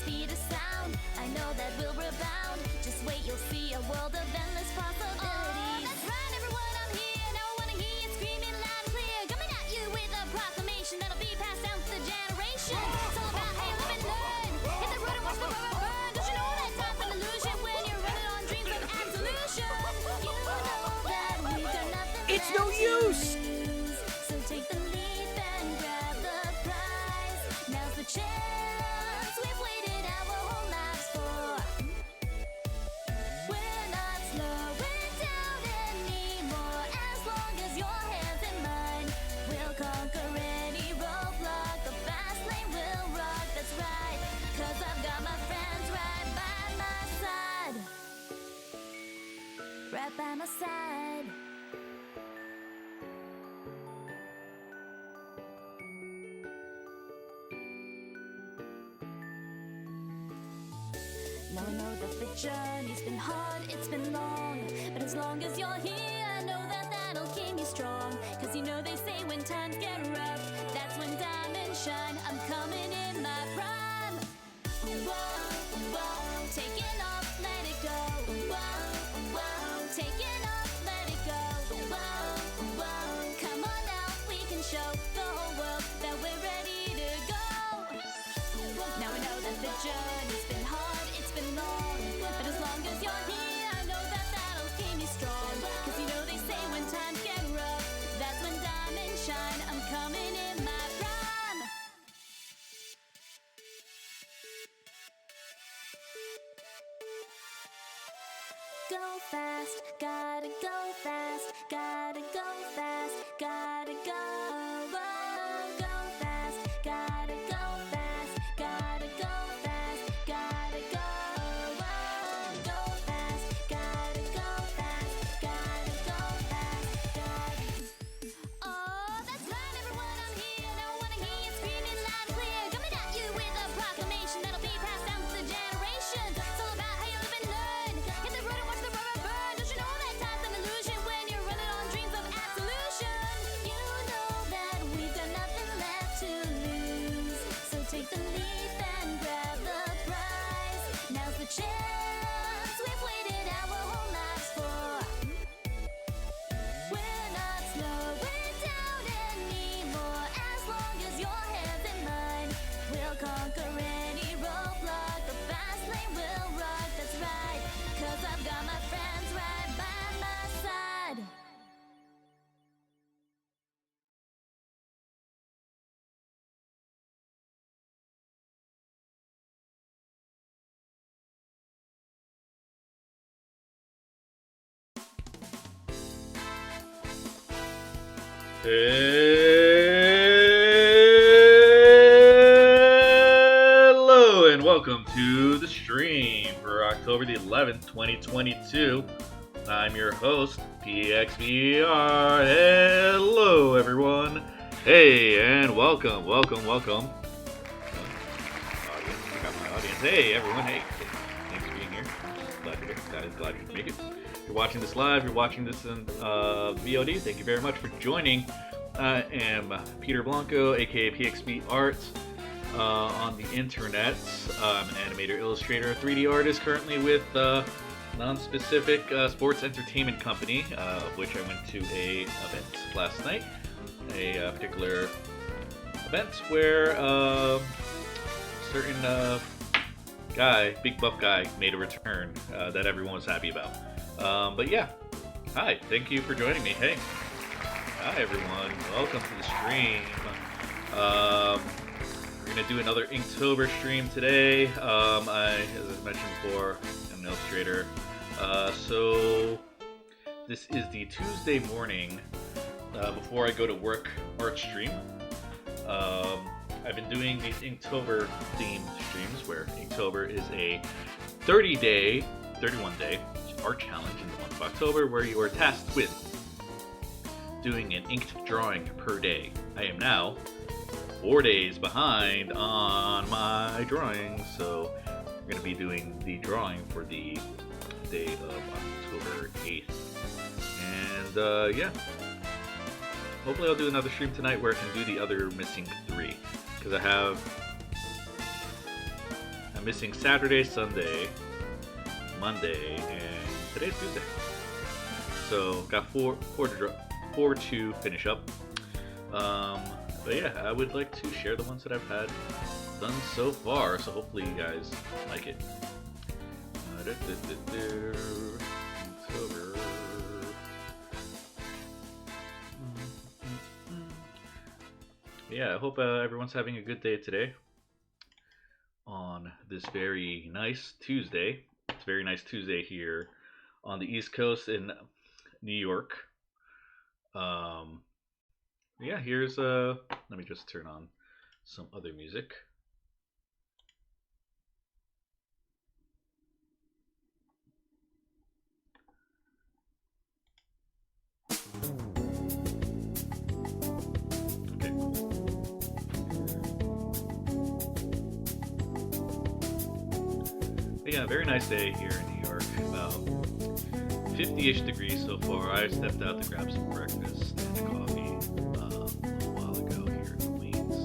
speed of sound. I know that we'll rebound. Just wait, you'll see a world of endless possibilities. That's right, everyone, I'm here. Now I wanna hear you screaming loud and clear. Coming at you with a proclamation that'll be passed down to the generation. It's all about how you live and learn. Hit the road and watch the rubber burn. Don't you know that time's an illusion when you're running on dreams of absolution? You know that we've got nothing It's no use! So take the leap and grab the prize. Now's the chance we've waited our whole lives for. We're not slowing down anymore. As long as your hands in mine, we'll conquer any roadblock. The fast lane will rock, that's right. 'Cause I've got my friends right by my side. Right by my side. Now I know that the journey's been hard, it's been long. But as long as you're here, I know that that'll keep me strong. 'Cause you know they say when times get rough, that's when diamonds shine. I'm coming in my prime. Whoa, whoa, taking off, let it go. Whoa, whoa, taking off, let it go. Whoa, whoa, come on now, we can show the whole world that we're ready to go. Now I know that the journey's been hard, it's been long. But as long as you're here, I know that that'll keep me strong. 'Cause you know they say when times get rough, that's when diamonds shine. I'm coming in my prime. Go fast, gotta go fast, gotta go fast, gotta go. Whoa, go fast, gotta go fast, gotta go fast, gotta go. Whoa, go fast, gotta go fast, gotta go fast, gotta. Oh, that's right, everyone, I'm here. Now I wanna hear you screaming loud and clear. Coming at you with a proclamation that'll be passed down to the generation. It's all about how you live and learn. Hit the road and watch the rubber burn. Don't you know that time's an illusion when you're running on dreams of absolution? You know that we've got nothing left to lose. So take the leap and grab the prize. Now's the chance we've waited our whole lives for. We're not slowing down anymore. As long as your hands in mine, we'll conquer any roadblock. The fast lane will rock, that's right. 'Cause I've got my friends right by my side. Hello and welcome to the stream for October the 11th, 2022. I'm your host, PXVR. Hello everyone. Hey, and welcome. Audience, I got my audience. Hey everyone, hey. Thanks for being here. Glad you could make it. If you're watching this live, you're watching this in VOD, thank you very much for joining. I am Peter Blanco, aka PXB Arts, on the internet. I'm an animator, illustrator, 3D artist, currently with non-specific sports entertainment company, of which I went to a event last night. A particular event where certain guy, big buff guy, made a return that everyone was happy about. But yeah, hi, thank you for joining me. Hey, hi everyone, welcome to the stream. We're gonna do another Inktober stream today. As I mentioned before, I'm an illustrator. So this is the Tuesday morning before I go to work art stream. I've been doing these Inktober themed streams where Inktober is a 31 day art challenge in the month of October where you are tasked with doing an inked drawing per day. I am now 4 days behind on my drawing, so I'm going to be doing the drawing for the day of October 8th. And yeah, hopefully I'll do another stream tonight where I can do the other missing 3, because I'm I'm missing Saturday, Sunday, Monday, and today's Tuesday. So got four to finish up. But yeah, I would like to share the ones that I've had done so far. So hopefully you guys like it. Inktober. Yeah, I hope everyone's having a good day today on this very nice Tuesday. It's a very nice Tuesday here on the East Coast in New York. Yeah, here's let me just turn on some other music. Okay, cool. But yeah, very nice day here in New York. About 50-ish degrees so far. I stepped out to grab some breakfast and coffee a little while ago here in Queens.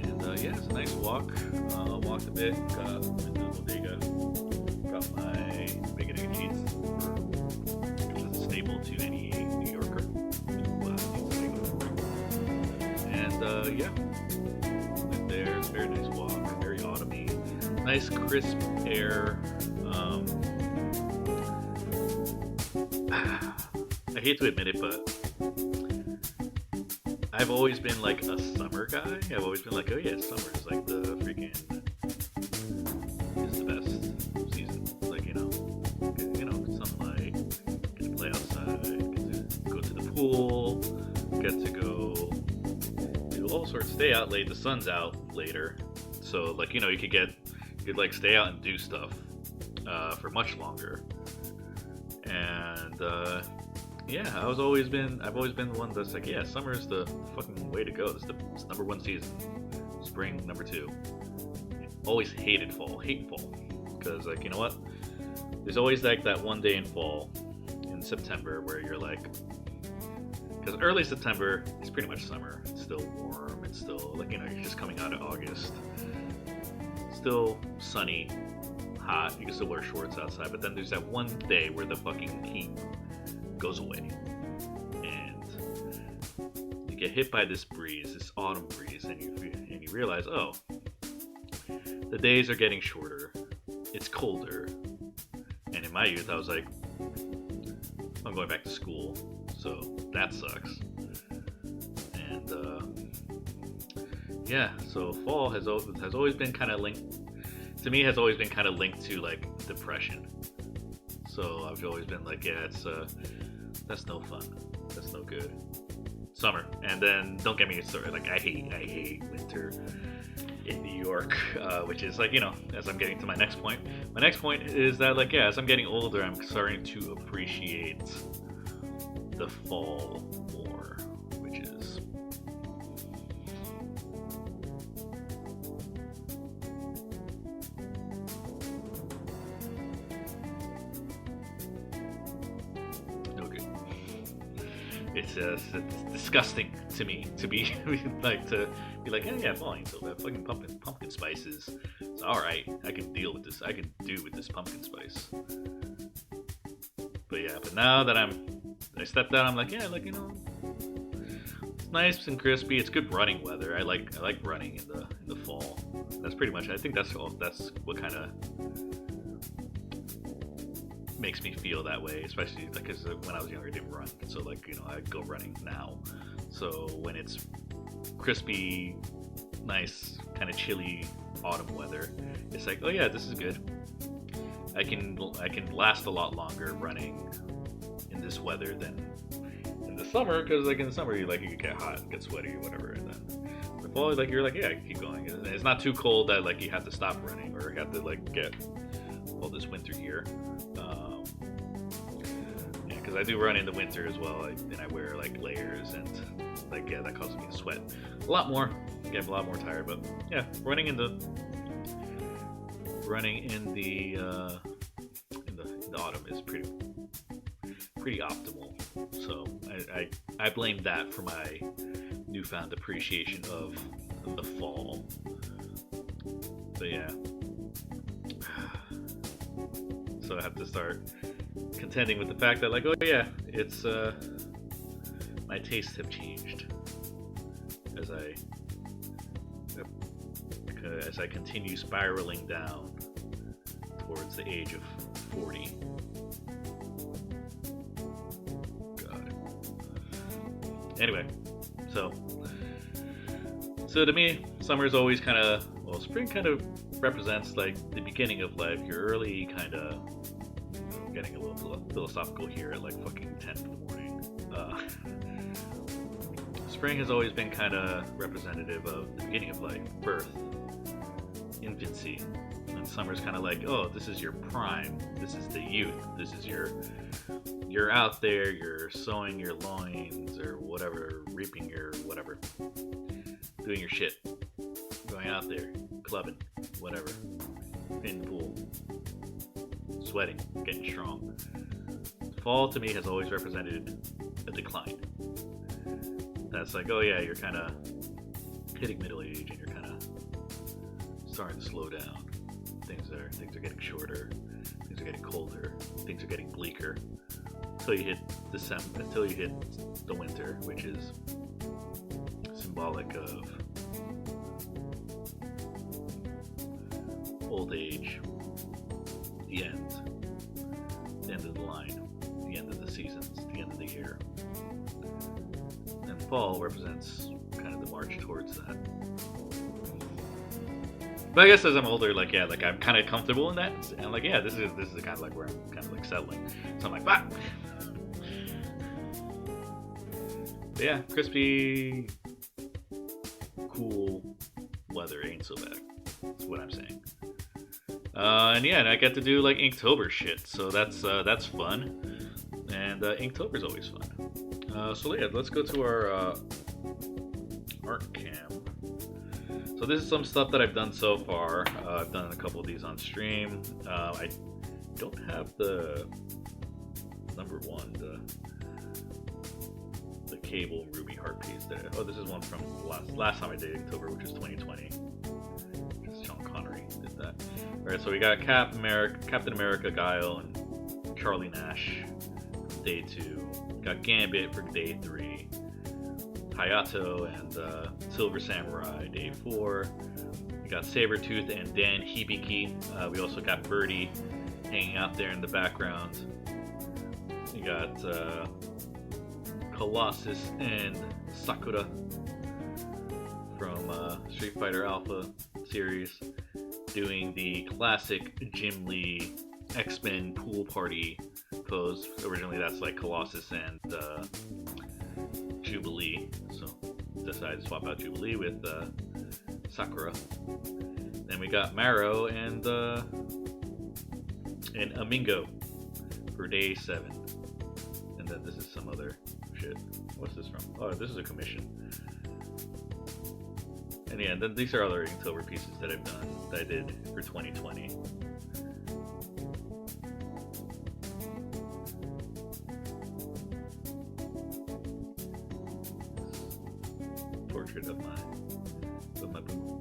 And yeah, it's a nice walk. Walked a bit, got into the bodega, got my bacon, egg, and cheese, which is a staple to any New Yorker who needs a bagel for it. And yeah, went there. It's a very nice walk, very autumny, nice crisp air. I hate to admit it, but I've always been like a summer guy. I've always been like, oh yeah, summer is like the freaking is the best season. Like get sunlight, get to play outside, get to go to the pool, get to go do all sorts. Stay out late. The sun's out later, so like you could like stay out and do stuff for much longer. And yeah, I've always been the one that's like, yeah, summer is the fucking way to go. It's number one season. Spring, number two. Always hate fall, because like you know what? There's always like that one day in fall, in September, where you're like, because early September is pretty much summer. It's still warm. It's still like you're just coming out of August. Still sunny, hot. You can still wear shorts outside, but then there's that one day where the fucking heat goes away, and you get hit by this breeze, this autumn breeze, and you realize, oh, the days are getting shorter. It's colder, and in my youth, I was like, I'm going back to school, so that sucks. And yeah, so fall has always been kind of linked to me. Has always been kind of linked to like depression. So I've always been like, yeah, it's that's no fun. That's no good. Summer, and then don't get me started. Like I hate winter in New York, which is like as I'm getting to my next point. My next point is that like yeah, as I'm getting older, I'm starting to appreciate the fall more, which is it's disgusting to me to be like yeah, fine. So that fucking pumpkin spices. It's all right. I can deal with this. I can do with this pumpkin spice. But yeah, but now that I stepped out, I'm like yeah, like it's nice and crispy. It's good running weather. I like running in the fall. That's pretty much. I think that's what kind of makes me feel that way, especially like because when I was younger I didn't run, so like I go running now. So when it's crispy, nice, kind of chilly autumn weather, it's like, oh yeah, this is good. I can last a lot longer running in this weather than in the summer, because like in the summer you can get hot, get sweaty, or whatever, and then in the fall like you're like yeah, keep going. And it's not too cold that like you have to stop running or you have to like get all this winter gear. Yeah, because I do run in the winter as well, and I wear like layers, and like yeah, that causes me to sweat a lot more, get a lot more tired. But yeah, running in the autumn is pretty optimal. So I blame that for my newfound appreciation of the fall. But yeah, So I have to start contending with the fact that, like, oh yeah, it's my tastes have changed as I continue spiraling down towards the age of 40. God. Anyway, so to me, summer is always kind of, well, spring kind of represents like the beginning of life, your early kind of, getting a little philosophical here at like fucking 10 in the morning. Spring has always been kind of representative of the beginning of life, birth, infancy, and summer's kind of like, oh, this is your prime, this is the youth, this is you're out there, you're sowing your loins or whatever, reaping your whatever, doing your shit, going out there, clubbing, whatever, in the pool, sweating, getting strong. Fall to me has always represented a decline. That's like, oh yeah, you're kind of hitting middle age and you're kind of starting to slow down. Things are getting shorter, things are getting colder, things are getting bleaker. Until you hit December, until you hit the winter, which is symbolic of old age, the end of the line, the end of the seasons, the end of the year. And fall represents kind of the march towards that. But I guess as I'm older, like, yeah, like I'm kind of comfortable in that, and I'm like, yeah, this is kind of like where I'm kind of like settling. So I'm like, bah! But yeah, crispy, cool weather ain't so bad. That's what I'm saying. And yeah, and I get to do like Inktober shit, so that's fun. And Inktober's always fun. So yeah, let's go to our art cam. So this is some stuff that I've done so far. I've done a couple of these on stream. I don't have the number one, the cable ruby heart piece there. Oh, this is one from last time I did Inktober, which is 2020. Just Sean Connery did that. All right, so we got Captain America, Guile, and Charlie Nash from day 2. Got Gambit for day 3. Hayato and Silver Samurai, day 4. We got Sabretooth and Dan Hibiki. We also got Birdie hanging out there in the background. We got Colossus and Sakura from Street Fighter Alpha series, doing the classic Jim Lee X-Men pool party pose. Originally that's like Colossus and Jubilee, so decided to swap out Jubilee with Sakura. Then we got Maro and Amingo for day 7. And then this is some other shit. What's this from? Oh, this is a commission. And yeah, then these are other Inktober pieces that I've done, that I did for 2020. Portrait of my boo.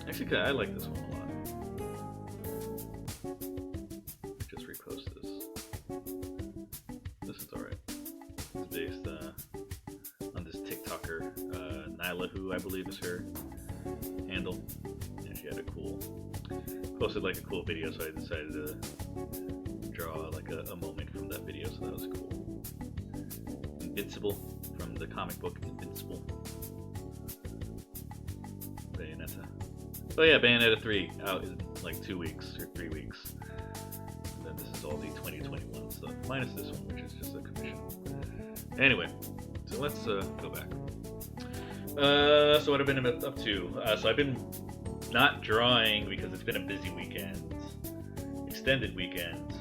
Actually, I like this one a lot. Just repost this. This is alright. It's based on this TikToker, Nyla, who I believe is her handle. And she had a posted like a cool video, so I decided to draw like a moment from that video, so that was cool. Invincible, from the comic book Invincible. Bayonetta. Oh yeah, Bayonetta 3 out in like 2 weeks or 3 weeks. And then this is all the 2021 stuff, minus this one, which is just a commission. Anyway, so let's go back. So what I've been up to? So I've been not drawing because it's been a busy weekend, extended weekend.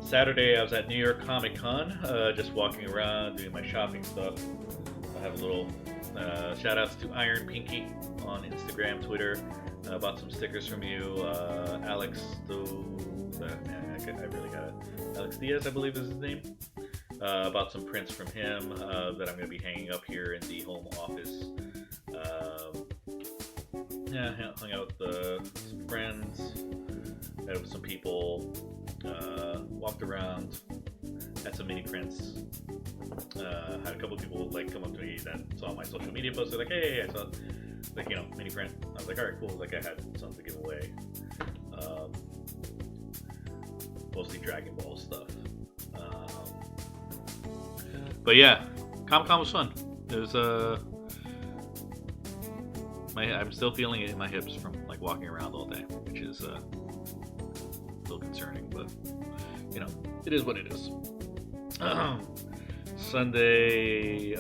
Saturday I was at New York Comic Con, just walking around doing my shopping stuff. I have a little shout outs to Iron Pinky on Instagram, Twitter. Bought some stickers from you, Alex But yeah, I really gotta. Alex Diaz, I believe is his name. Bought some prints from him that I'm gonna be hanging up here in the home office. Yeah, hung out with some friends, met with some people, walked around, had some mini prints. Had a couple of people like come up to me that saw my social media posts. They're like, "Hey, I saw like mini print." I was like, "All right, cool." Like I had something to give away, mostly Dragon Ball stuff. But yeah, Comic-Con was fun. It was I'm still feeling it in my hips from like walking around all day, which is a little concerning, but it is what it is. Sunday,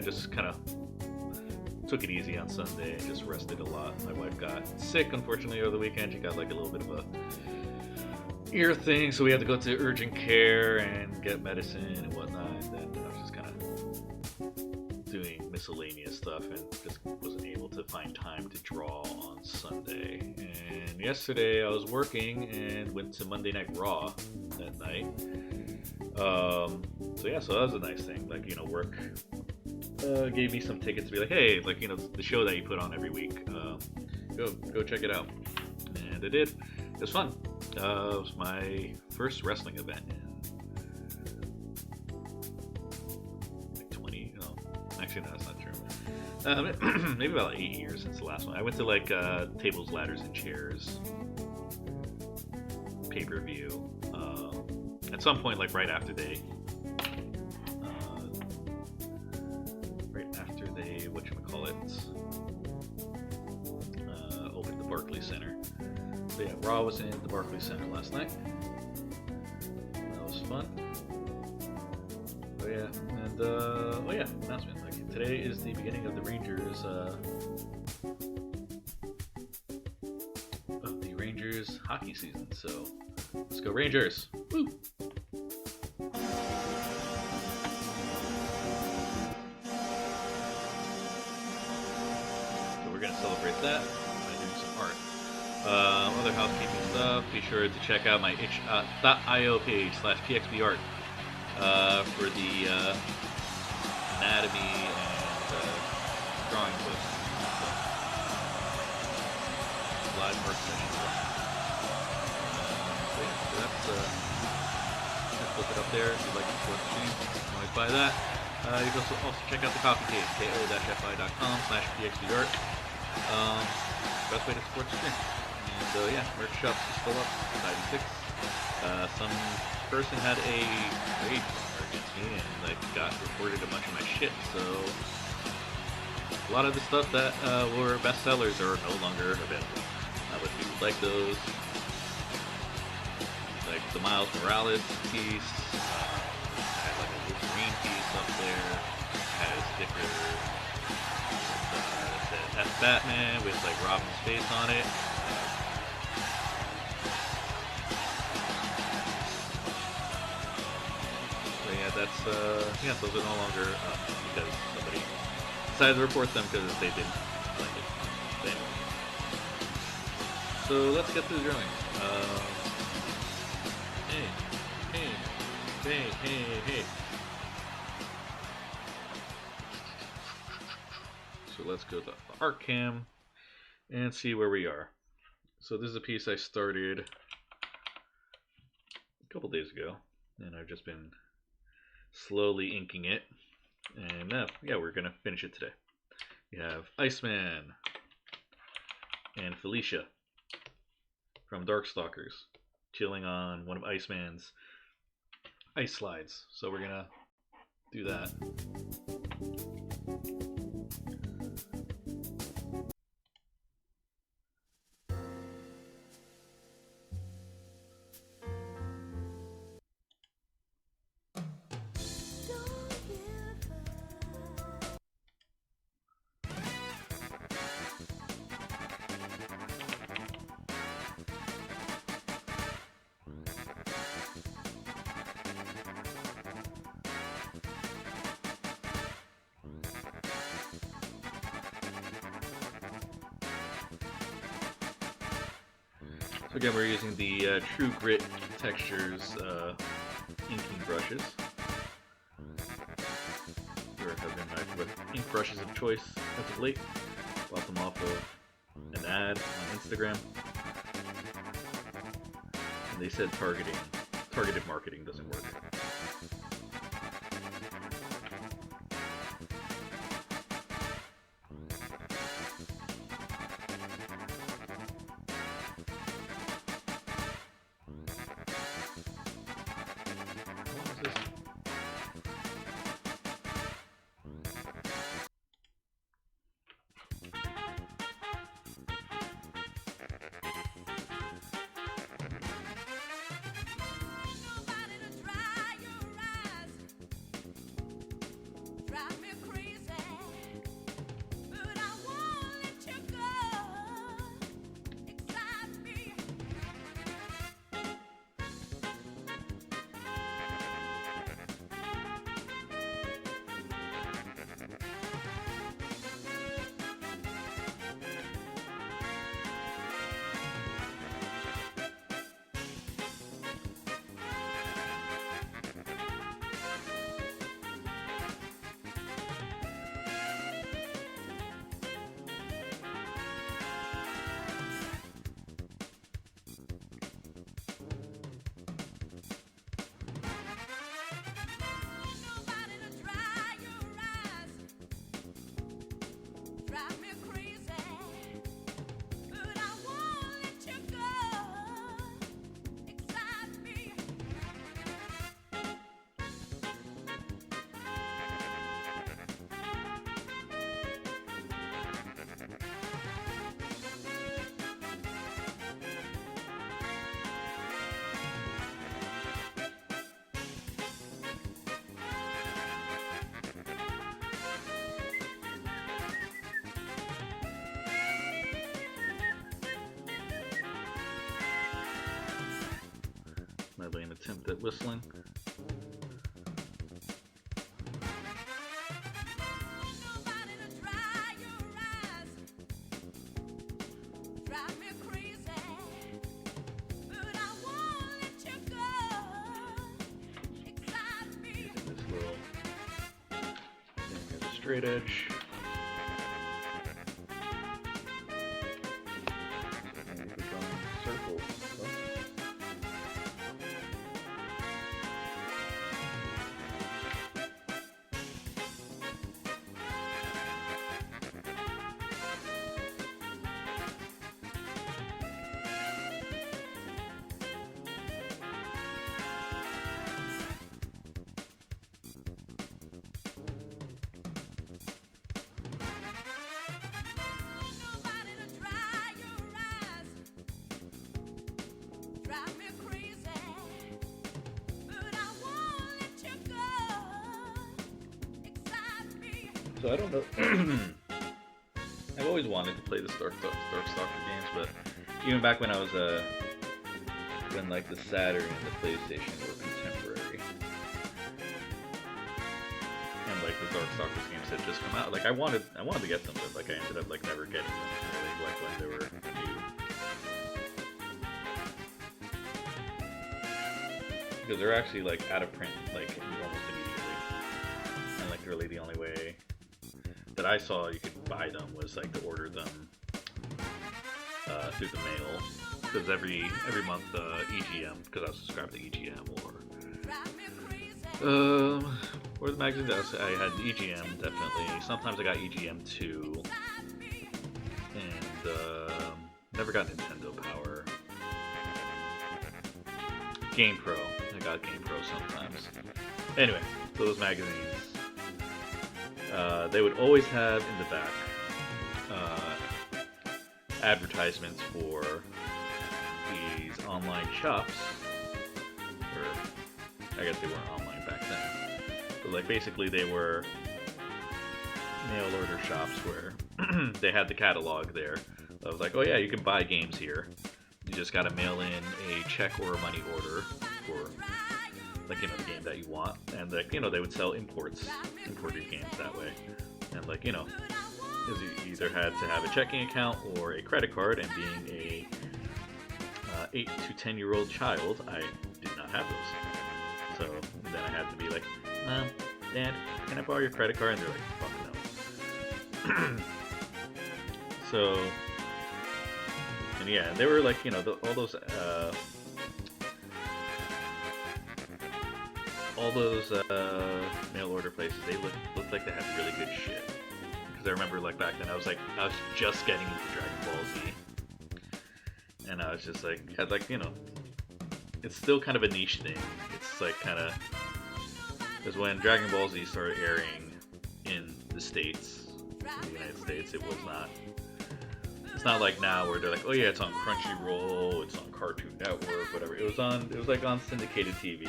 just kind of took it easy on Sunday and just rested a lot. My wife got sick, unfortunately, over the weekend. She got like a little bit of a ear thing, so we had to go to urgent care and get medicine and whatnot. And then I was just kind of doing miscellaneous stuff and just wasn't able to find time to draw on Sunday. And yesterday I was working and went to Monday Night Raw that night. So that was a nice thing. Like, work gave me some tickets to be like, hey, like, the show that you put on every week. Go check it out. And I did. It was fun. It was my first wrestling event in like 20. No, actually, no, that's not true. Maybe about 8 years since the last one. I went to like Tables, Ladders, and Chairs pay-per-view at some point, like right after they opened the Barclays Center. So yeah, Raw was in the Barclays Center last night. That was fun. Oh yeah, announcement. Like today is the beginning of the Rangers hockey season. So let's go Rangers! Woo! Celebrate that by doing some art. Other housekeeping stuff. Be sure to check out my itch.io page /pxbart for the anatomy and drawing book. Live work session. So that's look it up there if you'd like to support the stream. You can always buy that. You can also check out the coffee page, ko-fi.com/pxbart. Best way to support the stream. And merch shop is still up, 96. Some person had a raid against me and like got reported a bunch of my shit, so a lot of the stuff that were bestsellers are no longer available. But if you would like those, like the Miles Morales piece, I had like a Wolverine piece up there, I had a sticker that's Batman with like Robin's face on it. So yeah, those are no longer up because somebody decided to report them because they didn't like it. So let's get to the drawing. Hey. So let's go to the art cam and see where we are. So this is a piece I started a couple days ago, and I've just been slowly inking it. And we're gonna finish it today. We have Iceman and Felicia from Darkstalkers chilling on one of Iceman's ice slides. So we're gonna do that. Again, we're using the True Grit Textures inking brushes. There have been my ink brushes of choice as of late. Bought them off of an ad on Instagram. And they said targeted marketing doesn't work. My lame attempt at whistling. Using this little thing as a straight edge. And we're drawing circles. So I don't know. I've always wanted to play the Darkstalker games, but even back when I was when like the Saturn and the PlayStation were contemporary, and like the Darkstalkers games had just come out, like I wanted to get them, but like I ended up like never getting them, really, like when they were new. Because they're actually like out of print, like almost immediately, and like really the only way that I saw you could buy them was like to order them through the mail, because every month EGM, because I was subscribed to EGM or the magazine that I had EGM definitely. Sometimes I got EGM 2, and never got Nintendo Power. Game Pro, I got Game Pro sometimes. Anyway, those magazines. They would always have in the back advertisements for these online shops, or I guess they weren't online back then, but like basically they were mail order shops where they had the catalog there of like, oh yeah, you can buy games here. You just gotta mail in a check or a money order for like, you know, the game that you want, and like, you know, they would sell imported games that way, and like, you know, because you either had to have a checking account or a credit card, and being a 8 to 10-year-old child, I did not have those. So then I had to be like, Mom, Dad, can I borrow your credit card? And they're like, fuck no. So, and yeah, they were like, all those mail order places, they looked like they had really good shit. Because I remember like back then I was just getting into Dragon Ball Z. And I was just like, it's still kind of a niche thing. It's like kind of, because when Dragon Ball Z started airing in the States, in the United States, it's not like now where they're like, oh yeah, it's on Crunchyroll, it's on Cartoon Network, whatever. It was like on syndicated TV,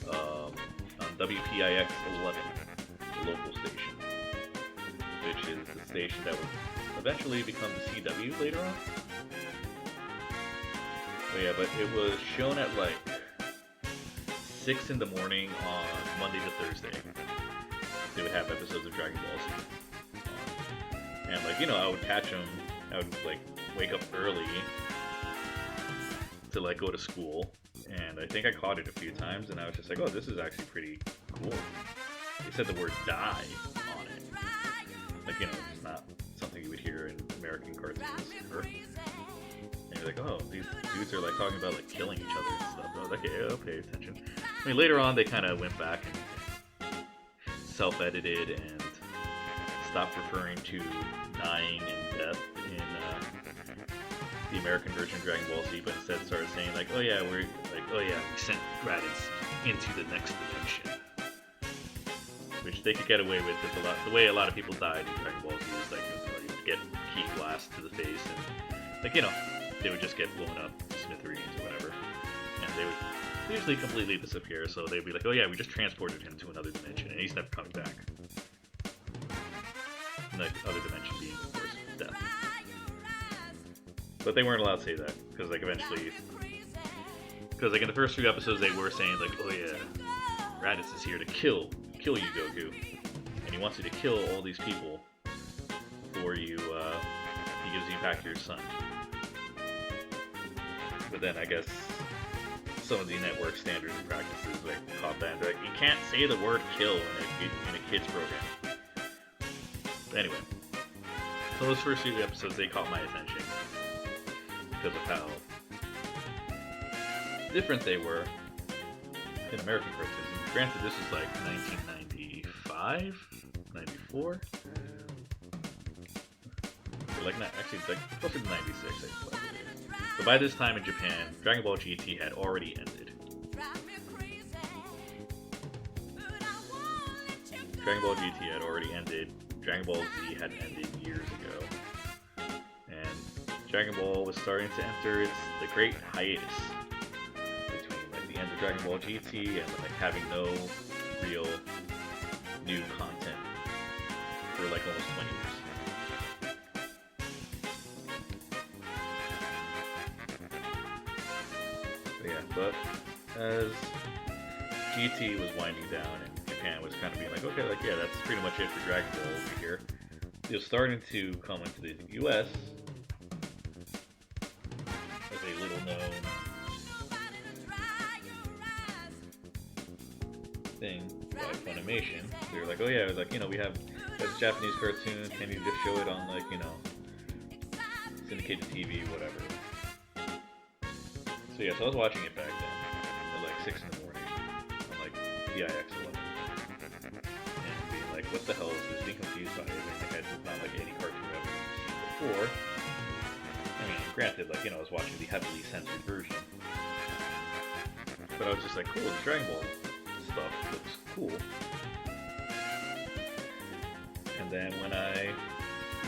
on WPIX 11, the local station, which is the station that would eventually become the CW later on. Oh yeah, but it was shown at like 6 in the morning on Monday to Thursday. They would have episodes of Dragon Ball Z. And like, I would catch them. I would like wake up early to like go to school, and I think I caught it a few times, and I was just like, oh, this is actually pretty cool. They said the word "die" on it, like it's not something you would hear in American cartoons. And you're like, oh, these dudes are like talking about like killing each other and stuff. And I was like, yeah, I'll pay attention. I mean, later on they kind of went back and self-edited and stopped referring to dying and death in the American version of Dragon Ball Z, but instead started saying like, we sent Raditz into the next dimension, which they could get away with because the way a lot of people died in Dragon Ball Z was like you'd get key blast to the face and like they would just get blown up smithereens or whatever, and they would usually completely disappear. So they'd be like, oh yeah, we just transported him to another dimension and he's never coming back. And the other dimension being, of course, death. But they weren't allowed to say that because like eventually, because like in the first few episodes they were saying like, oh yeah, Raditz is here to kill you, Goku, and he wants you to kill all these people for you. He gives you back your son. But then I guess some of the network standards and practices like caught that and they're like, you can't say the word kill in a kids program. But anyway, so those first few episodes they caught my attention because of how different they were in American cartoons. And granted, this is like 1995, 94. Or like not actually like closer to 96, I believe. So by this time in Japan, Dragon Ball GT had already ended. Dragon Ball GT had already ended. Dragon Ball Z had ended years ago. And Dragon Ball was starting to enter the great hiatus between like the end of Dragon Ball GT and like having no real new content for like almost 20 years. But as GT was winding down and Japan was kind of being like, okay, like yeah, that's pretty much it for Dragon Ball over here, it was starting to come into the US as a little known thing by Funimation. They were like, oh yeah, like we have this Japanese cartoon, can you just show it on like syndicated TV, whatever. So yeah, so I was watching it back then at like 6 in the morning on like PIX 11. And being like, what the hell is this? Being confused by it. I think it's not like any cartoon I've ever seen before. I mean, granted, like, I was watching the heavily censored version. But I was just like, cool, the Dragon Ball stuff looks cool. And then when I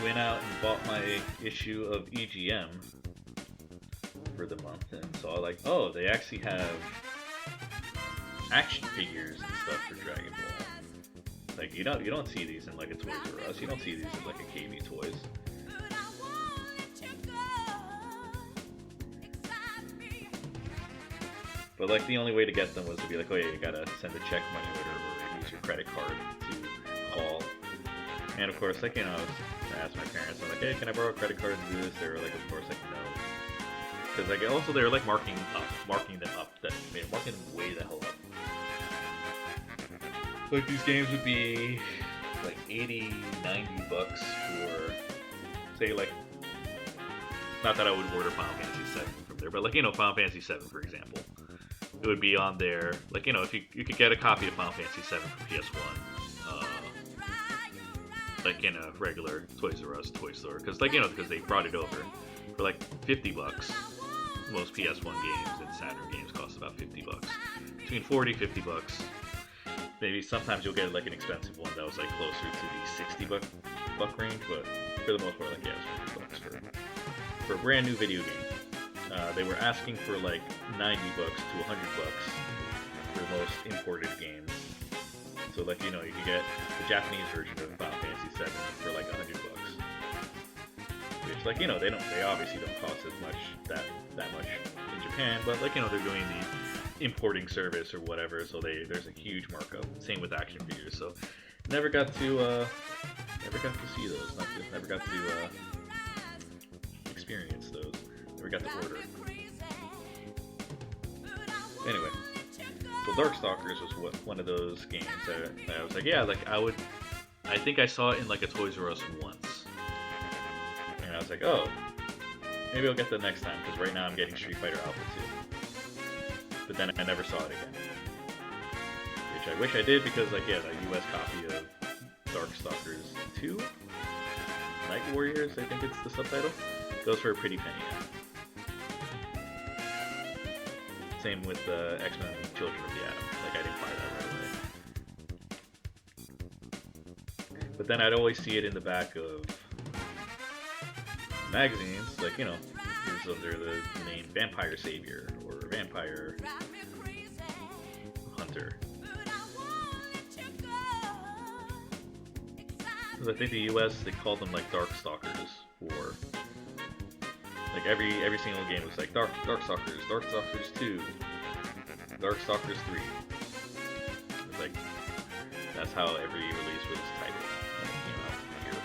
went out and bought my issue of EGM for the month and saw like, oh, they actually have action figures and stuff for Dragon Ball. Like you don't see these in like a Toys R Us. You don't see these in like a KB Toys. But like the only way to get them was to be like, oh yeah, you gotta send a check money order or use your credit card to call. And of course, like I asked my parents, I'm like, hey, can I borrow a credit card to do this? They were like, of course, like no. Because like also they're like marking them up, marking them way the hell up. Like these games would be like 80, 90 bucks for, say, like, not that I would order Final Fantasy 7 from there, but like, you know, Final Fantasy 7 for example, it would be on there. Like, you know, if you could get a copy of Final Fantasy 7 for PS1, like in a regular Toys R Us toy store, because like, you know, because they brought it over for like 50 bucks. Most PS1 games and Saturn games cost about 50 bucks, between 40, 50 bucks. Maybe sometimes you'll get like an expensive one that was like closer to the 60 buck range, but for the most part, like, yeah, it's 50 bucks for a brand new video game. They were asking for like 90 bucks to 100 bucks for most imported games. So like, you know, you can get the Japanese version of Final Fantasy 7 for like 100 bucks. Which, like, you know, they obviously don't cost as much that much in Japan, but like, you know, they're doing the importing service or whatever, so there's a huge markup. Same with action figures. So never got to see those. Never got to experience those. Never got to order. Anyway, so Darkstalkers was one of those games that I was like, yeah, like I think I saw it in like a Toys R Us once, and I was like, oh, maybe I'll get that next time, because right now I'm getting Street Fighter Alpha 2. But then I never saw it again, which I wish I did, because like, yeah, the US copy of Darkstalkers 2, Night Warriors, I think it's the subtitle, goes for a pretty penny now. Same with X-Men Children of the Atom. Like, I didn't buy that right away. But then I'd always see it in the back of magazines, like, you know, it's under the name Vampire Savior or Vampire Hunter. Because I think the US, they called them like Darkstalkers, or like every single game was like Darkstalkers, Darkstalkers 2, Darkstalkers 3. It was like, that's how every release was titled when it came out here.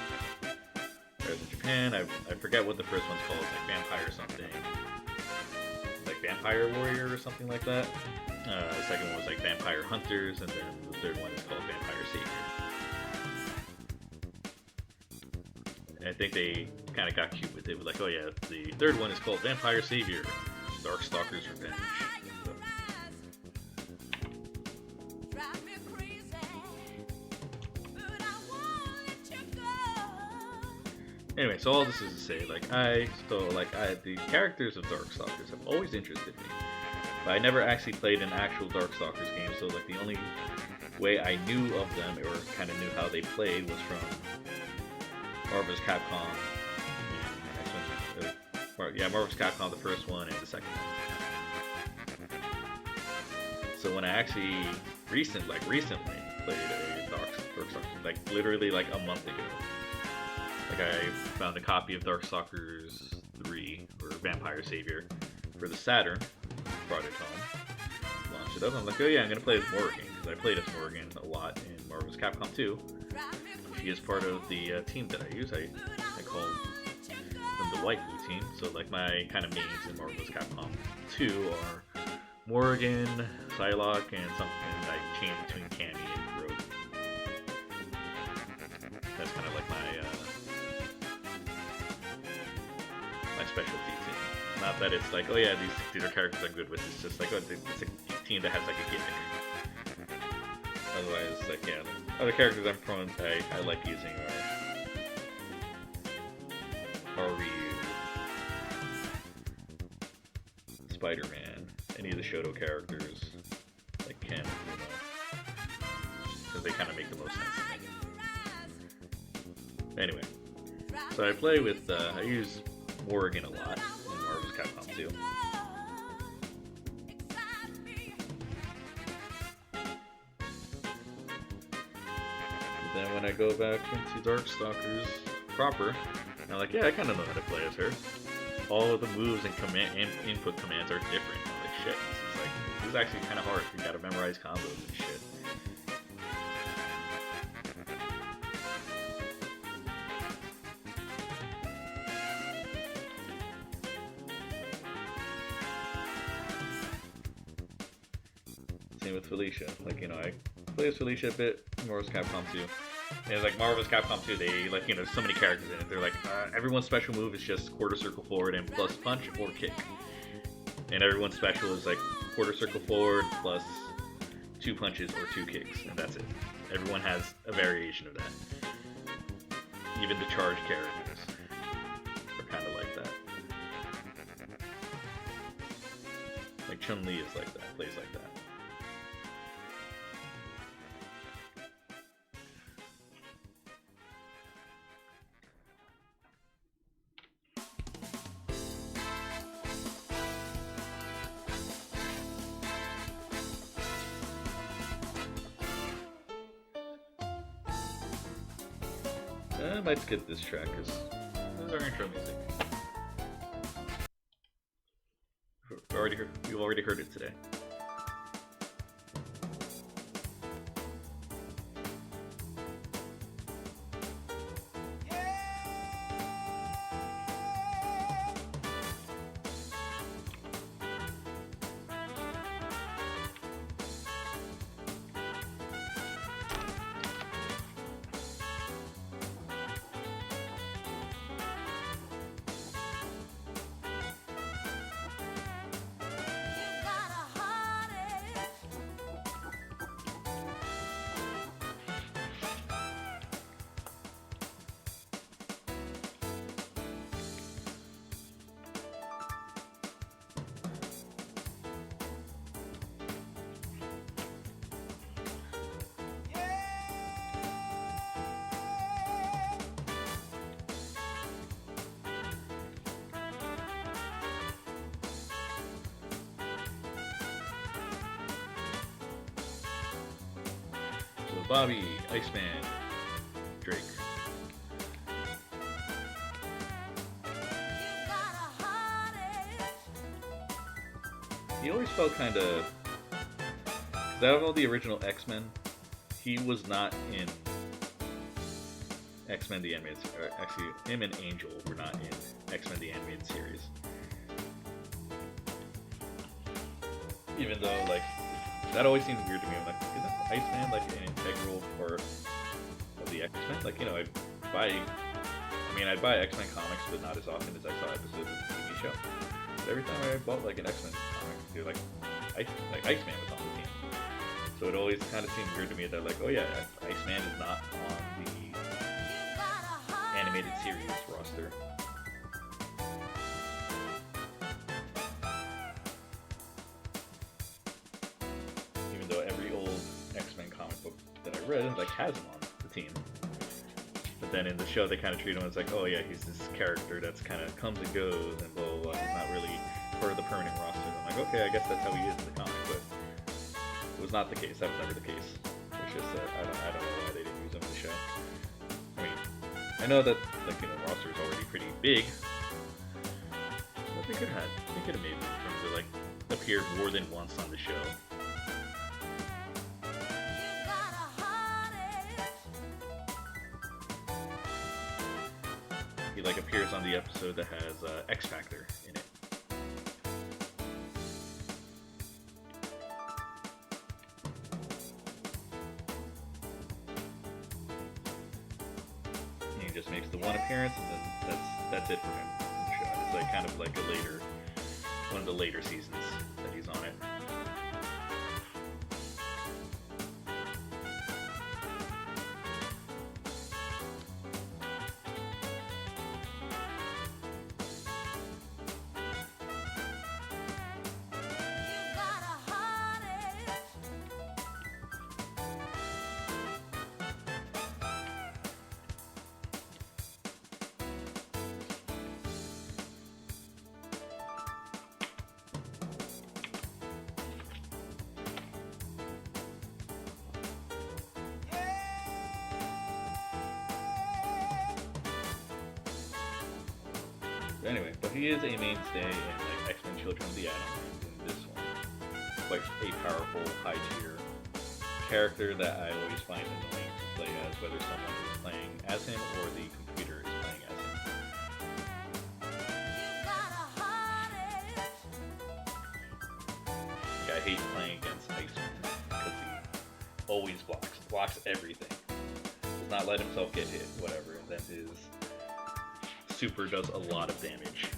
Whereas in Japan, I forget what the first one's called, like Vampire something, like Vampire Warrior or something like that. The second one was like Vampire Hunters, and then the third one is called Vampire Savior. And I think they kind of got cute with it. With like, oh yeah, the third one is called Vampire Savior, Darkstalkers Revenge. So. Anyway, so all this is to say, like, the characters of Darkstalkers have always interested me, but I never actually played an actual Darkstalkers game. So like, the only way I knew of them, or kind of knew how they played, was from Marvel's Capcom. Marvel's Capcom, the first one and the second one. So when I actually recently played a Darkstalkers, like literally like a month ago, like I found a copy of Darkstalkers 3 or Vampire Savior for the Saturn, brought it home, launched it up. I'm like, oh yeah, I'm gonna play as Morrigan, because I played as Morrigan a lot in Marvel's Capcom 2. She is part of the team that I use. I call them the Waifu team. So like, my kind of mains in Marvel's Capcom 2 are Morrigan, Psylocke, and something I change between Cammy and Rogue. That's kind of like my specialty team. Not that it's like, oh yeah, these are characters I'm good with. It's just like, oh, it's a team that has like a gimmick. Otherwise, like, yeah, other characters I like using are Ryu, Spider-Man, any of the Shoto characters, like Ken, you know, because they kind of make the most sense to me. Anyway, so I play with, I use Morrigan a lot in Marvel's Capcom 2. Then when I go back into Darkstalkers proper, I'm like, yeah, I kind of know how to play as her. All of the moves and input commands are different. I'm like, shit, this is actually kind of hard. You gotta memorize combos and shit. same with Felicia. Like, I play as Felicia a bit, Marvel's Capcom 2. And like Marvel's Capcom 2, they like, so many characters in it. They're like, everyone's special move is just quarter circle forward and plus punch or kick. And everyone's special is like quarter circle forward plus 2 punches or 2 kicks, and that's it. Everyone has a variation of that. Even the charge characters are kind of like that. Like Chun-Li is like that, plays like that. I might skip this track because this is our intro music. We've already heard it today. Bobby, Iceman, Drake. He always felt kind of... Out of all the original X-Men, he was not in X-Men the Animated Series. Actually, him and Angel were not in X-Men the Animated Series. Even though, like, that always seems weird to me. I'm like, isn't Iceman like an integral part of the X-Men? Like, I'd buy X-Men comics, but not as often as I saw episodes of the TV show. But every time I bought like an X-Men comic, they're like, Iceman was on the team. So it always kind of seemed weird to me that like, oh yeah, Iceman is not on the animated series roster. Read like has him on the team, but then in the show they kind of treat him as like, oh yeah, he's this character that's kind of comes and goes and blah blah blah. He's not really part of the permanent roster. I'm like, okay, I guess that's how he is in the comic, but it was not the case. That was never the case. It's just I don't know why they didn't use him in the show. I mean, I know that like roster is already pretty big, but they could have made him in terms of like appeared more than once on the show. He like appears on the episode that has X Factor in it. And he just makes the one appearance, and then that's it for him in the show. It's like kind of like one of the later seasons that he's on it. Anyway, but he is a mainstay in like X-Men Children of the Atom in this one. Like a powerful, high tier character that I always find annoying to play as, whether someone is playing as him or the computer is playing as him. Like, I hate playing against Iceman. always blocks everything. Does not let himself get hit, whatever. And then his super does a lot of damage.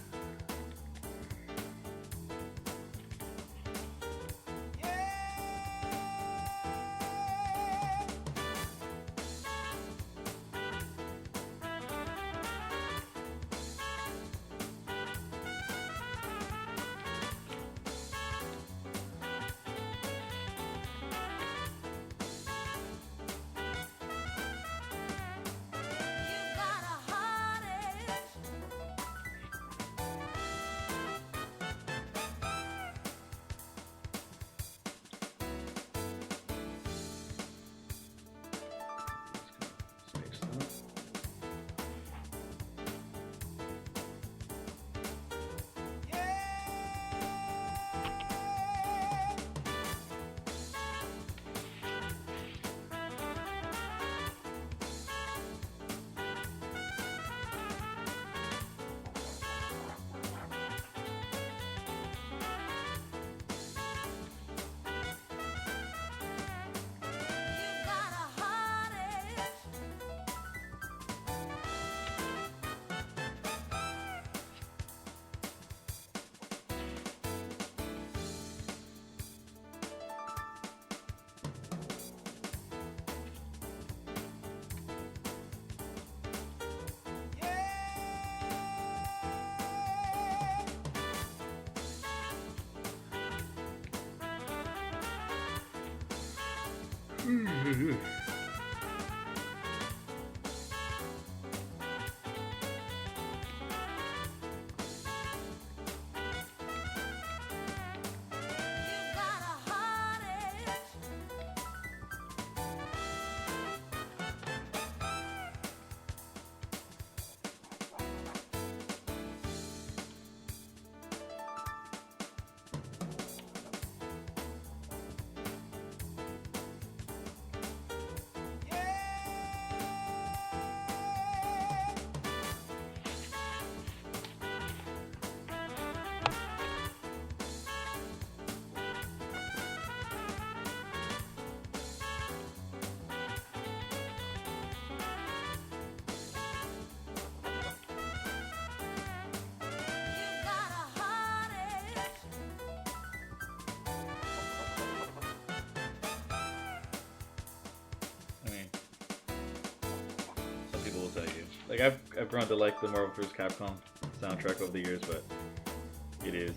Tell you. Like I've grown to like the Marvel vs. Capcom soundtrack over the years, but it is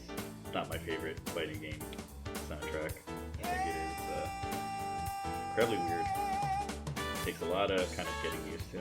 not my favorite fighting game soundtrack. I think it is incredibly weird. It takes a lot of kind of getting used to.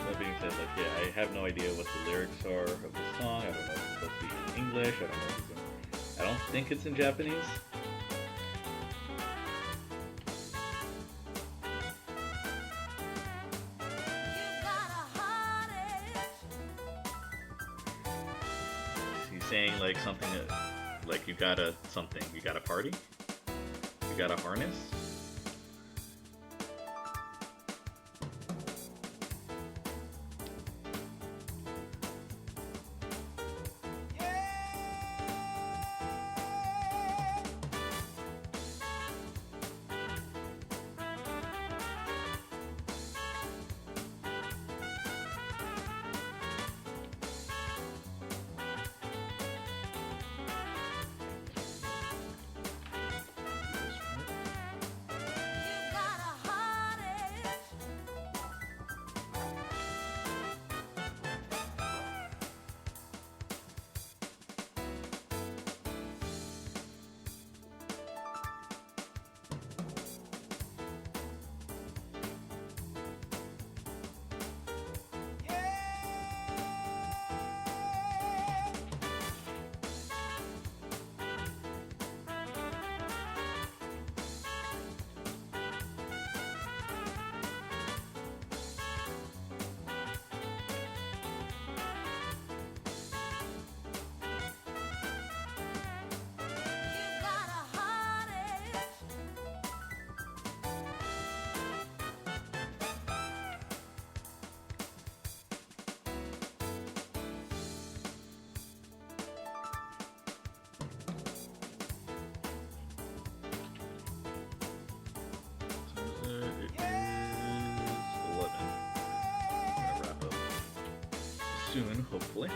That being said, like, yeah, I have no idea what the lyrics are of the song. I don't know if it's supposed to be in English. I don't know if it's in, I don't think it's in Japanese. He's saying like something that, like, you got a party, you got a harness. soon, hopefully. You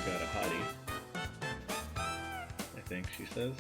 got a hottie, I think she says.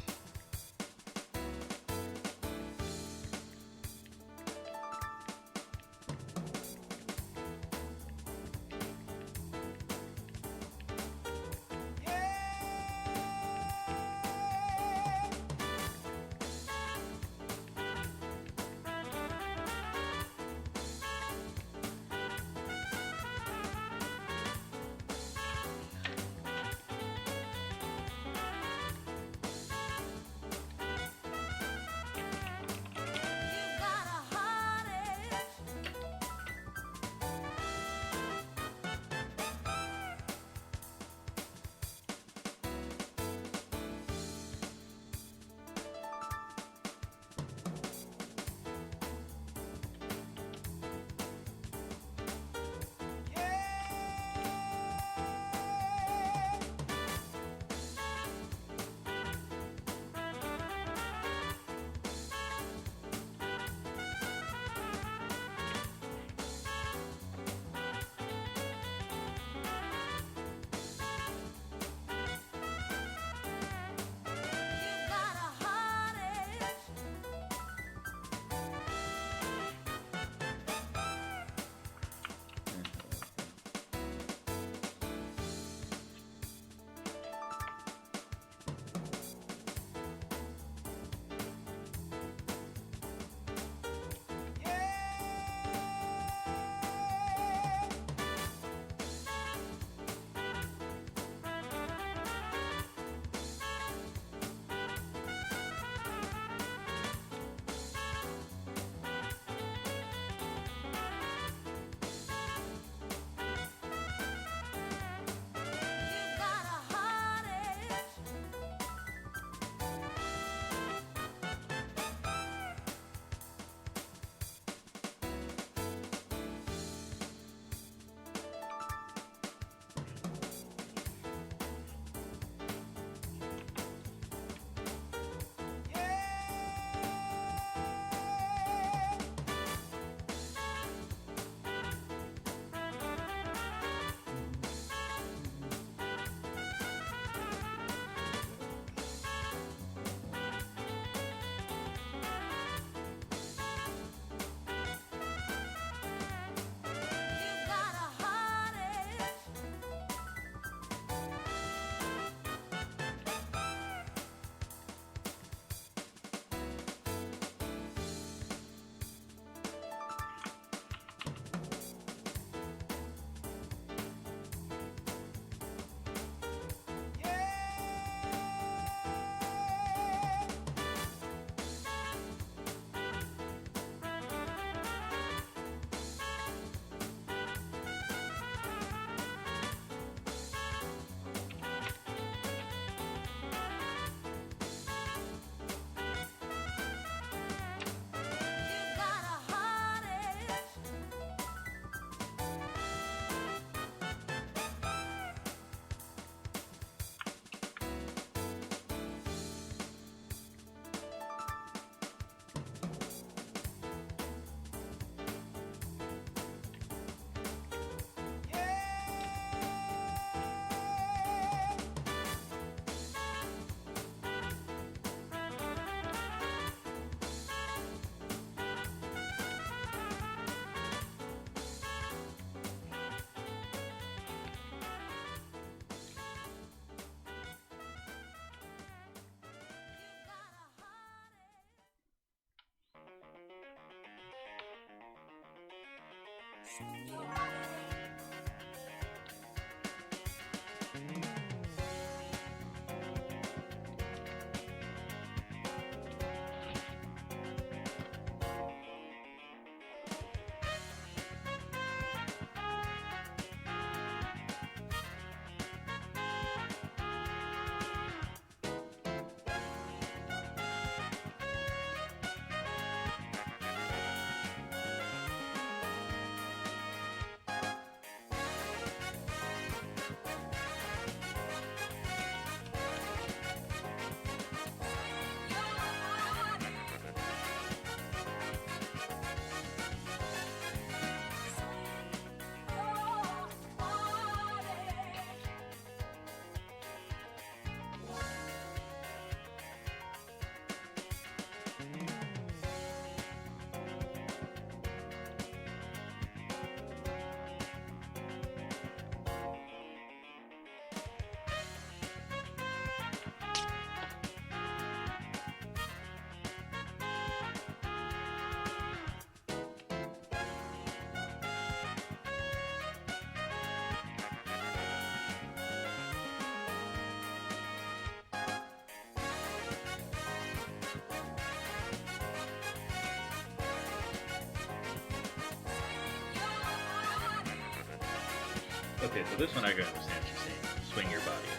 Okay, so this one I can understand she's saying swing your body.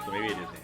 So maybe it is in English.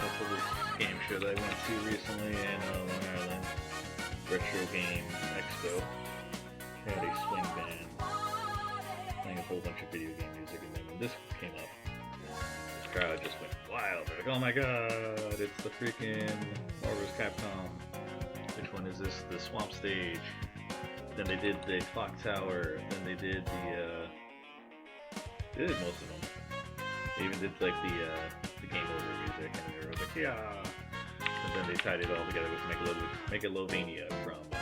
Also, this game show that I went to recently in Long Island, Retro Game Expo, had a swing band playing a whole bunch of video game music, and then when this came up, this crowd just went wild. They're like, "Oh my god, it's the freaking Marvel's Capcom! Which one is this? The Swamp Stage." Then they did the Clock Tower. Then they did they did most of them. They even did like the Game Over music, and they were like, "Yeah." And then they tied it all together with Megalovania from Undertale.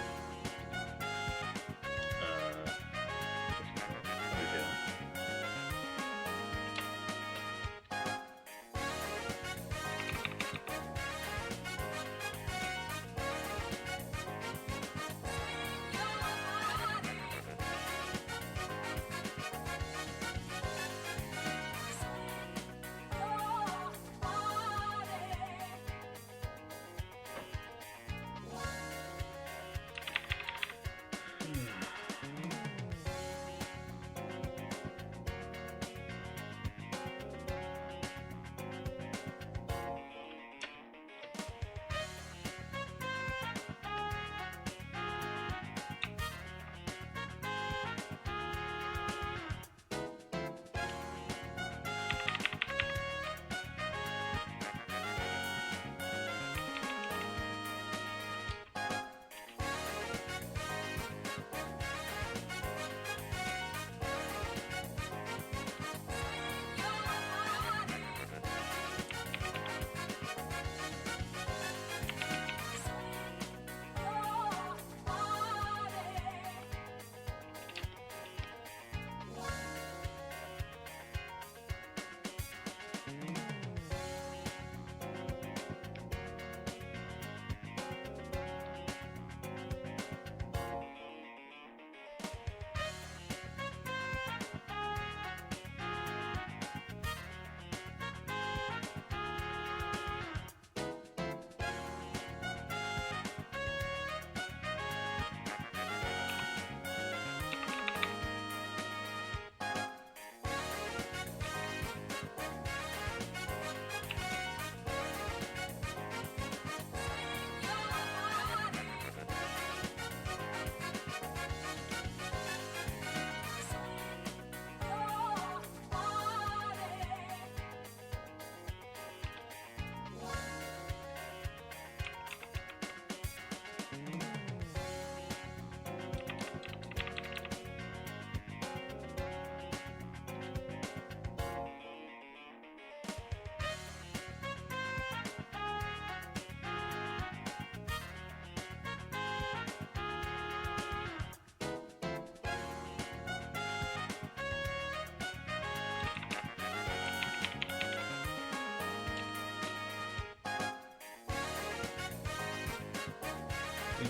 We're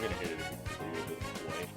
gonna hit it a little bit away.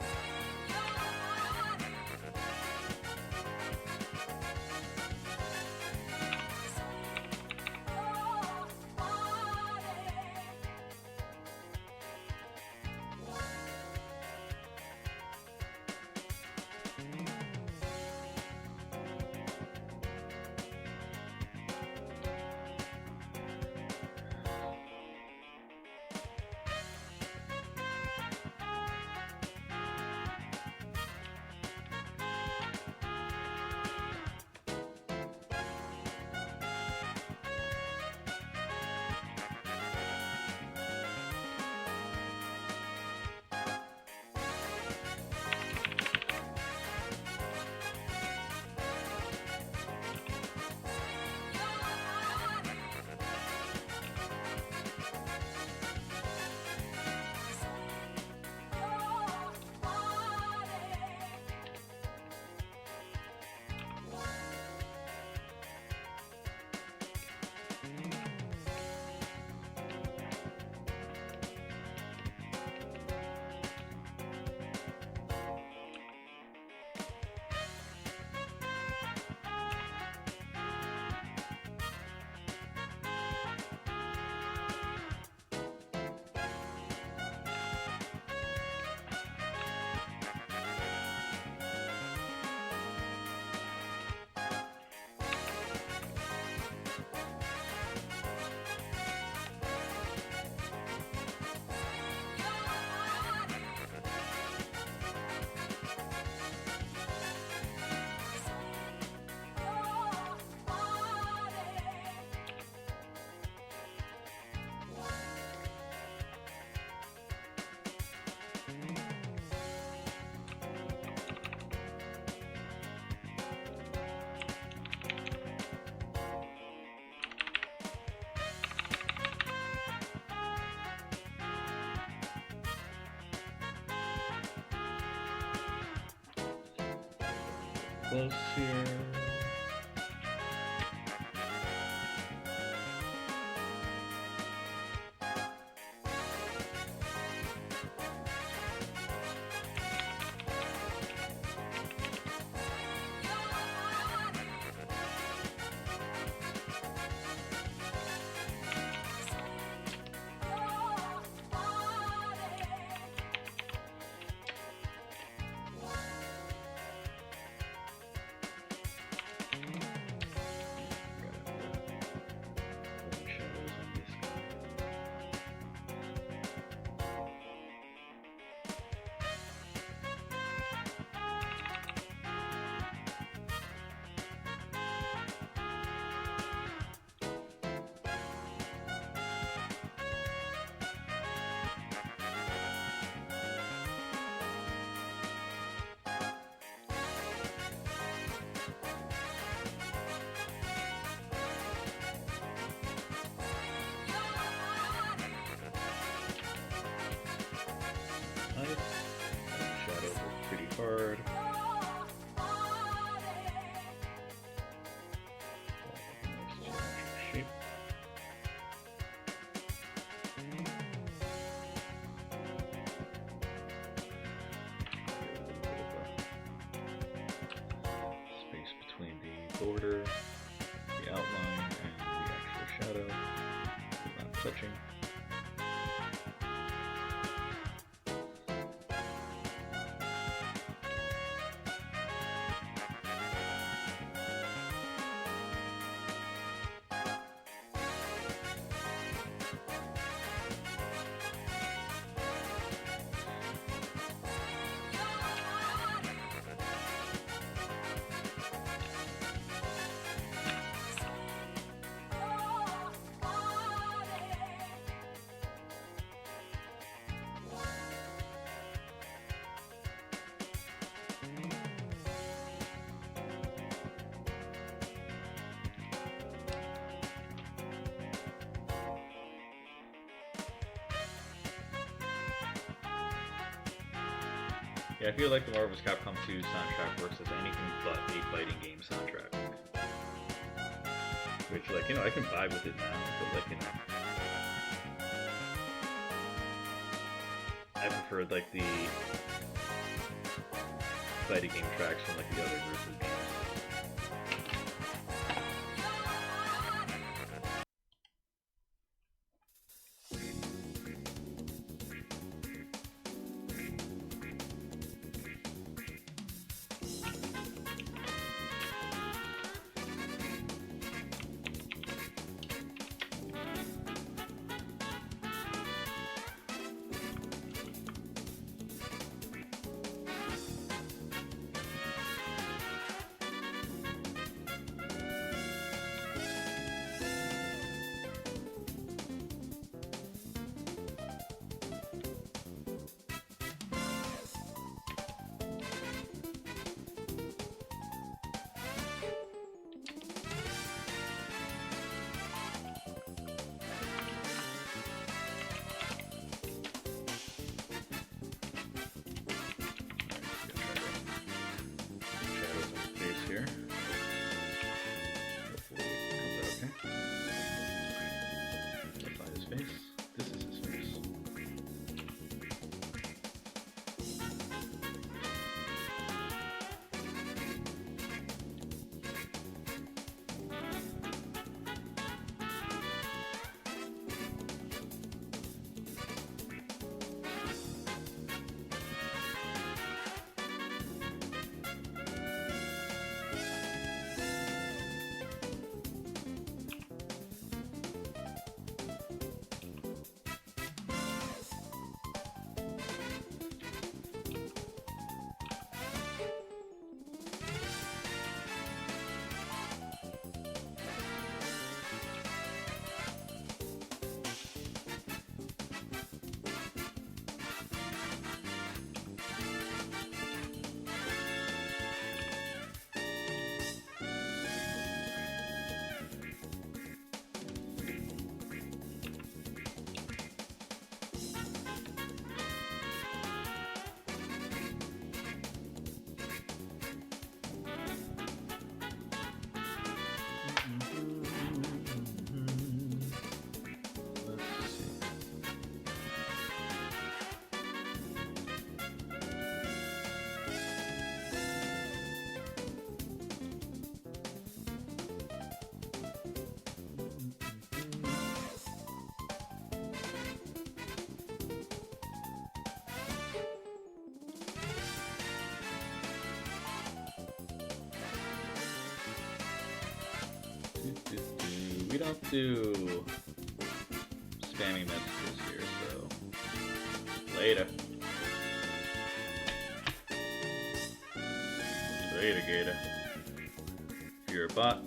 Close here. border, the outline, and the actual shadow. Not touching. Yeah, I feel like the Marvel vs. Capcom 2 soundtrack works as anything but a fighting game soundtrack. Which, like, you know, I can vibe with it now, but, like, you know, I preferred, like, the fighting game tracks from, like, the other versus games. Here. Hopefully it comes out okay. Let's find his face. This is his face. We don't do spammy messages here, so later. Later, Gator. If you're a bot,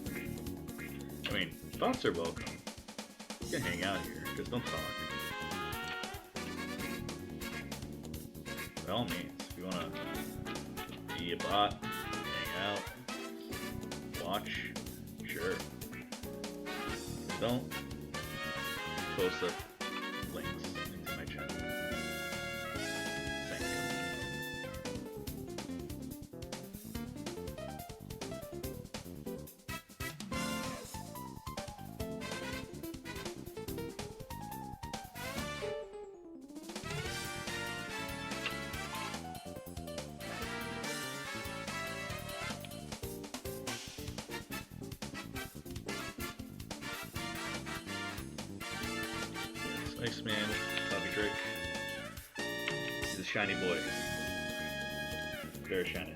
I mean, bots are welcome. You can hang out here, just don't talk. By all means, if you wanna be a bot, hang out, watch, sure. Don't post up links into my channel. Thank you. Nice man, Bobby Drake. He's a shiny boy. Very shiny.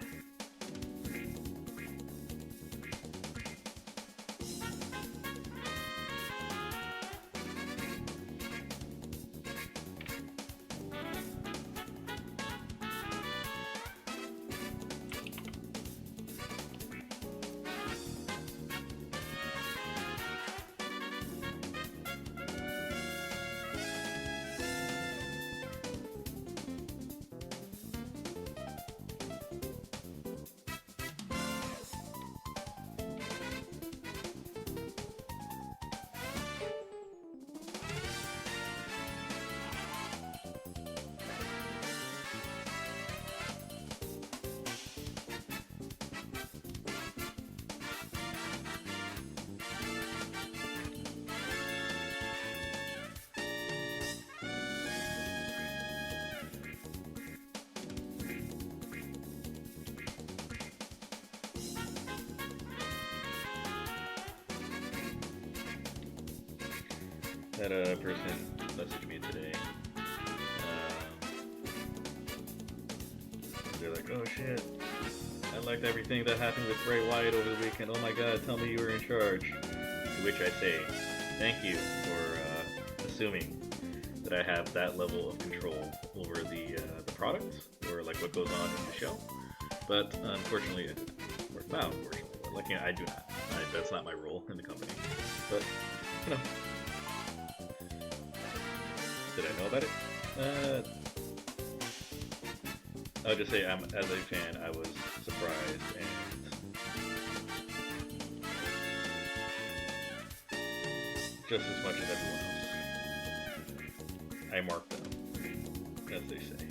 Had a person message me today. They're like, "Oh shit, I liked everything that happened with Bray Wyatt over the weekend. Oh my god, tell me you were in charge." To which I say, "Thank you for assuming that I have that level of control over the product or like what goes on in the show." But unfortunately, it didn't work out. Unfortunately, but, like I do not. That's not my role in the company. But you know. Did I know about it? I'll just say, as a fan, I was surprised and just as much as everyone else. I marked them, as they say.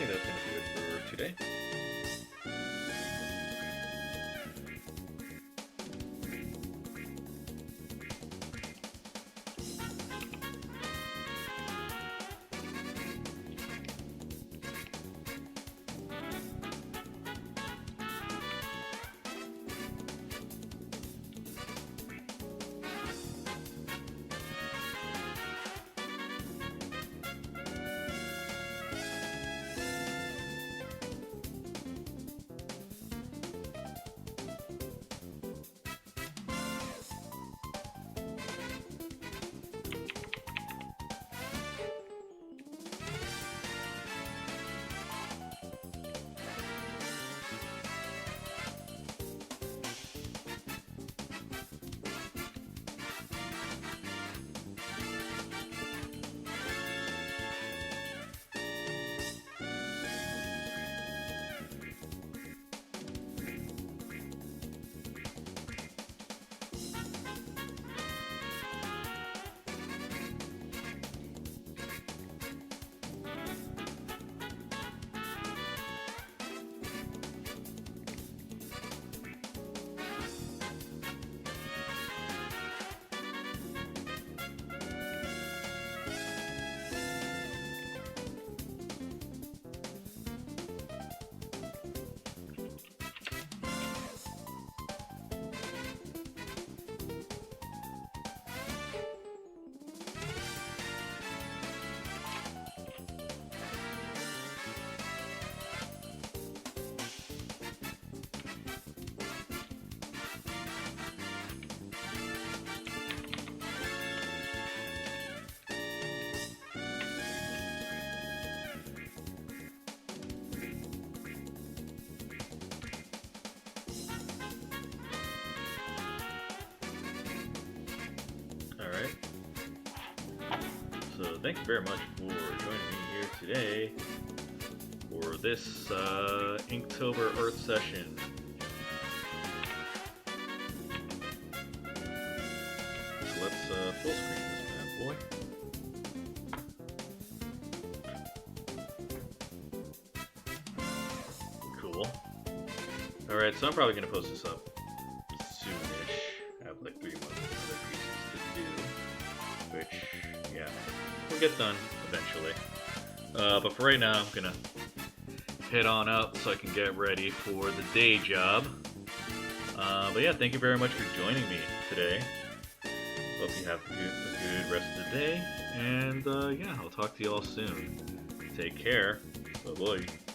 think that's going to do it for today. Alright. So thank you very much for joining me here today for this Inktober Earth session. So let's full screen this bad boy. Cool. Alright, so I'm probably going to post this up soonish. I have like 3 months of other pieces to do, which, yeah, will get done eventually. But for right now, I'm going to head on out so I can get ready for the day job. But yeah, thank you very much for joining me today. Hope you have a good rest of the day. And yeah, I'll talk to you all soon. Take care. Bye-bye.